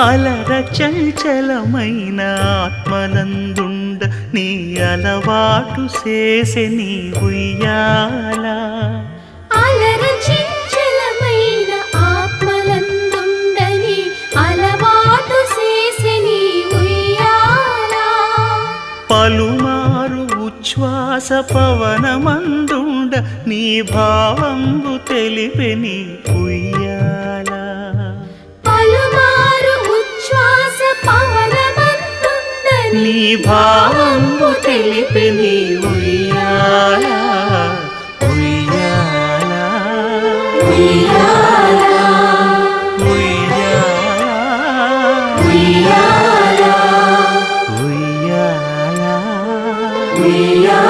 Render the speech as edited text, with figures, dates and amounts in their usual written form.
అలర చంచలమైన ఆత్మనందుండ నీ అలవాటు చేసే నీ ఉయ్యాల అలర చంచలమైన ఆత్మలందుండని అలవాటు చేసే నీ ఉయ్యాల పలుమారు ఉచ్ఛ్వాస పవనమందుండ నీ భావంబు తెలిపే నీ ఉయ్యాల పలుమారు ఉచ్ఛ్వాస పవనమందుండని నీ భావంబు తెలిపే నీ ఉయ్యాల ఉయ్యాల ఉయ్యాల ఉయ్యాల ఉయ్యాల ఉయ్యాల